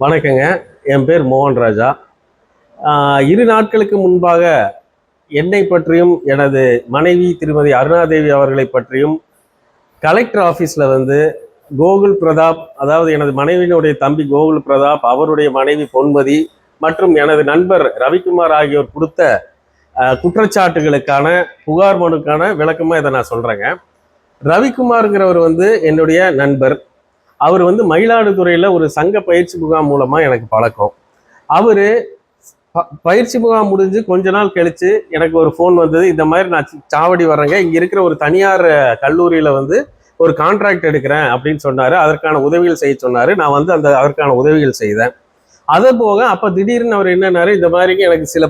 வணக்கங்க. என் பேர் மோகன் ராஜா. 2 நாட்களுக்கு முன்பாக என்னை பற்றியும் எனது மனைவி திருமதி அருணாதேவி அவர்களை பற்றியும் கலெக்டர் ஆஃபீஸில் வந்து கோகுல் பிரதாப், அதாவது எனது மனைவியினுடைய தம்பி கோகுல் பிரதாப், அவருடைய மனைவி பொன்மதி மற்றும் எனது நண்பர் ரவிக்குமார் ஆகியோர் கொடுத்த குற்றச்சாட்டுகளுக்கான புகார் மனுக்கான விளக்கமாக இதை நான் சொல்கிறேங்க. ரவிக்குமாருங்கிறவர் வந்து என்னுடைய நண்பர். அவர் வந்து மயிலாடுதுறையில் ஒரு சங்க பயிற்சி முகாம் மூலமாக எனக்கு பழக்கம். அவர் பயிற்சி முகாம் முடிஞ்சு கொஞ்ச நாள் கழித்து எனக்கு ஒரு ஃபோன் வந்தது. இந்த மாதிரி நான் சாவடி வர்றேங்க, இங்கே இருக்கிற ஒரு தனியார் கல்லூரியில் வந்து ஒரு கான்ட்ராக்ட் எடுக்கிறேன் அப்படின்னு சொன்னார். அதற்கான உதவிகள் செய்ய சொன்னார். நான் வந்து அதற்கான உதவிகள் செய்தேன். அதை போக அப்போ திடீர்னு அவர் என்னன்னாரு, இந்த மாதிரிக்கு எனக்கு சில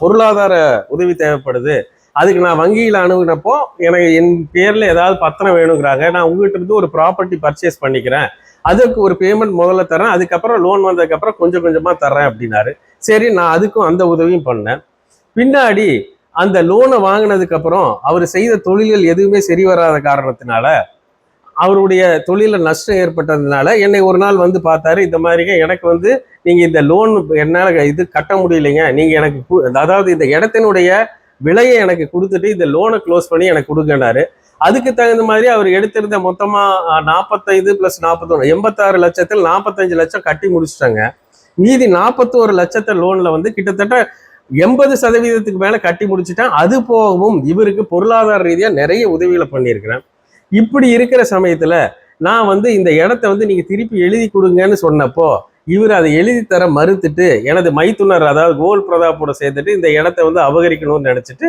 பொருளாதார உதவி தேவைப்படுது, அதுக்கு நான் வங்கியில் அணுகுனப்போ எனக்கு என் பேரில் ஏதாவது பத்திரம் வேணுங்கிறாங்க, நான் உங்ககிட்ட இருந்து ஒரு ப்ராப்பர்ட்டி பர்ச்சேஸ் பண்ணிக்கிறேன், அதுக்கு ஒரு பேமெண்ட் முதல்ல தரேன், அதுக்கப்புறம் லோன் வந்ததுக்கப்புறம் கொஞ்சம் கொஞ்சமாக தர்றேன் அப்படின்னாரு. சரி, நான் அதுக்கும் அந்த உதவியும் பண்ணேன். பின்னாடி அந்த லோனை வாங்கினதுக்கப்புறம் அவர் செய்த தொழில்கள் எதுவுமே சரி வராத காரணத்தினால, அவருடைய தொழிலில் நஷ்டம் ஏற்பட்டதுனால என்னை ஒரு நாள் வந்து பார்த்தாரு. இந்த மாதிரிங்க, எனக்கு வந்து நீங்கள் இந்த லோன் என்னால் இது கட்ட முடியலைங்க, நீங்கள் எனக்கு அதாவது இந்த இடத்தினுடைய விலையை எனக்கு கொடுத்துட்டு இந்த லோனை க்ளோஸ் பண்ணி எனக்கு கொடுங்கன்னாரு. அதுக்கு தகுந்த மாதிரி அவர் எடுத்திருந்த மொத்தமாக 45 + 41 86 லட்சத்தில் 45 லட்சம் கட்டி முடிச்சுட்டாங்க. மீதி 41 லட்சத்தை லோனில் வந்து கிட்டத்தட்ட 80% மேலே கட்டி முடிச்சுட்டேன். அது போகவும் இவருக்கு பொருளாதார ரீதியாக நிறைய உதவிகளை பண்ணியிருக்கிறேன். இப்படி இருக்கிற சமயத்தில் நான் வந்து இந்த இடத்த வந்து நீங்கள் திருப்பி எழுதி கொடுங்கன்னு சொன்னப்போ இவர் அதை எழுதி தர மறுத்துட்டு எனது மைத்துனர், அதாவது கோகுல் பிரதாப்போட சேர்த்துட்டு இந்த இடத்த வந்து அபகரிக்கணும்னு நினச்சிட்டு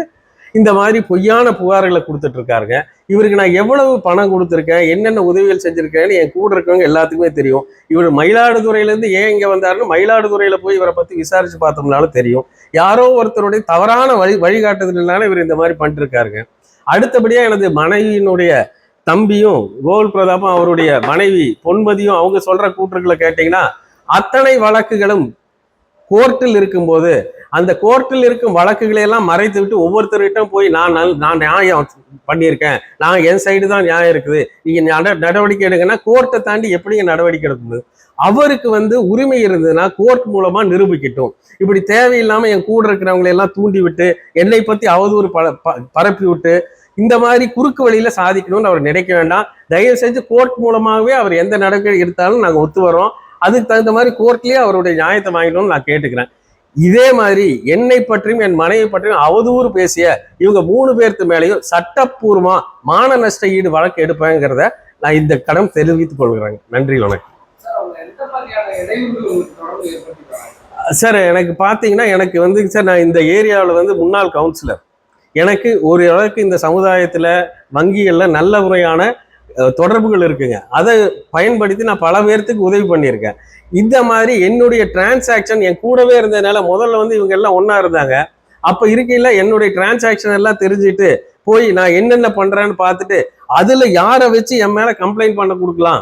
இந்த மாதிரி பொய்யான புகார்களை கொடுத்துட்டு இருக்காருங்க. இவருக்கு நான் எவ்வளவு பணம் கொடுத்துருக்கேன், என்னென்ன உதவிகள் செஞ்சுருக்கேன்னு என் கூட இருக்கவங்க எல்லாத்துக்குமே தெரியும். இவர் மயிலாடுதுறையிலேருந்து ஏன் இங்கே வந்தாருன்னு மயிலாடுதுறையில் போய் இவரை பற்றி விசாரித்து பார்த்தோம்னாலும் தெரியும். யாரோ ஒருத்தருடைய தவறான வழிகாட்டுதல்னால இவர் இந்த மாதிரி பண்ணிருக்காருங்க. அடுத்தபடியாக எனது மனைவியினுடைய தம்பியும் கோகுல் பிரதாப்பும் அவருடைய மனைவி பொன்மதியும் அவங்க சொல்ற கூற்றுக்களை கேட்டீங்கன்னா, அத்தனை வழக்குகளும் கோர்ட்டில் இருக்கும்போது அந்த கோர்ட்டில் இருக்கும் வழக்குகளை எல்லாம் மறைத்து விட்டு ஒவ்வொருத்தர்கிட்டும் போய் நான் நியாயம் பண்ணியிருக்கேன், நான் என் சைடு தான் நியாயம் இருக்குது, நீங்க நடவடிக்கை எடுங்கன்னா கோர்ட்டை தாண்டி எப்படிங்க நடவடிக்கை எடுக்கணும்? அவருக்கு வந்து உரிமை இருந்ததுன்னா கோர்ட் மூலமா நிரூபிக்கட்டும். இப்படி தேவையில்லாம என் கூட இருக்கிறவங்களை எல்லாம் தூண்டி விட்டு என்னை பத்தி அவதூறு பரப்பி விட்டு இந்த மாதிரி குறுக்கு வழியில சாதிக்கணும்னு அவர் நினைக்க வேண்டாம். தயவு செஞ்சு கோர்ட் மூலமாகவே அவர் எந்த நடவடிக்கை எடுத்தாலும் நாங்கள் ஒத்து வரோம். அதுக்கு தகுந்த மாதிரி கோர்ட்லயே அவருடைய நியாயத்தை வாங்கிடணும்னு நான் கேட்டுக்கிறேன். இதே மாதிரி என்னை பற்றியும் என் மனைவி பற்றியும் அவதூறு பேசிய இவங்க 3 பேருக்கு மேலேயும் சட்டப்பூர்வமா மான நஷ்ட ஈடு வழக்கு எடுப்பேங்கிறத நான் இந்த கடன் தெரிவித்துக் கொள்கிறேன். நன்றி, வணக்கம். சார், எனக்கு பார்த்தீங்கன்னா எனக்கு வந்து சார், நான் இந்த ஏரியாவில் வந்து முன்னாள் கவுன்சிலர். எனக்கு ஒரு அளவுக்கு இந்த சமுதாயத்தில் வங்கிகளில் நல்ல முறையான தொடர்புகள் இருக்குங்க. அதை பயன்படுத்தி நான் பல பேர்த்துக்கு உதவி பண்ணியிருக்கேன். இந்த மாதிரி என்னுடைய டிரான்சாக்ஷன் என் கூடவே இருந்ததுனால முதல்ல வந்து இவங்க எல்லாம் ஒன்றா இருந்தாங்க. அப்போ இருக்கையில் என்னுடைய டிரான்சாக்ஷன் எல்லாம் தெரிஞ்சுட்டு போய் நான் என்னென்ன பண்ணுறேன்னு பார்த்துட்டு அதில் யாரை வச்சு என் மேலே கம்ப்ளைண்ட் பண்ண கொடுக்கலாம்,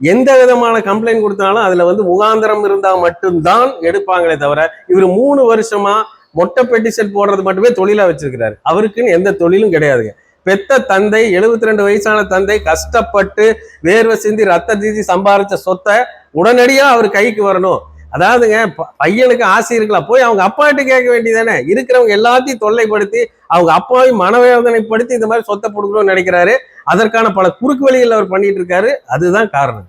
எந்த விதமான கம்ப்ளைண்ட் கொடுத்தாலும் அதில் வந்து முகாந்திரம் இருந்தால் மட்டும்தான் எடுப்பாங்களே தவிர, இவர் 3 வருஷமா மொட்டை பெட்டிஷன் போடுறது மட்டுமே தொழிலா வச்சிருக்கிறாரு. அவருக்குன்னு எந்த தொழிலும் கிடையாதுங்க. பெத்த தந்தை, 72 வயசான தந்தை கஷ்டப்பட்டு வேர்வை சிந்தி ரத்த தீசி சம்பாதிச்ச சொத்தை உடனடியா அவர் கைக்கு வரணும். அதாவதுங்க, பையனுக்கு ஆசை இருக்கலாம், போய் அவங்க அப்பாட்ட கேட்க வேண்டியதானே. இருக்கிறவங்க எல்லாத்தையும் தொல்லைப்படுத்தி அவங்க அப்பாவையும் மனவேதனைப்படுத்தி இந்த மாதிரி சொத்தை கொடுக்கணும்னு நினைக்கிறாரு. அதற்கான பல குறுக்கு வழிகள் அவர் பண்ணிட்டு இருக்காரு. அதுதான் காரணம்.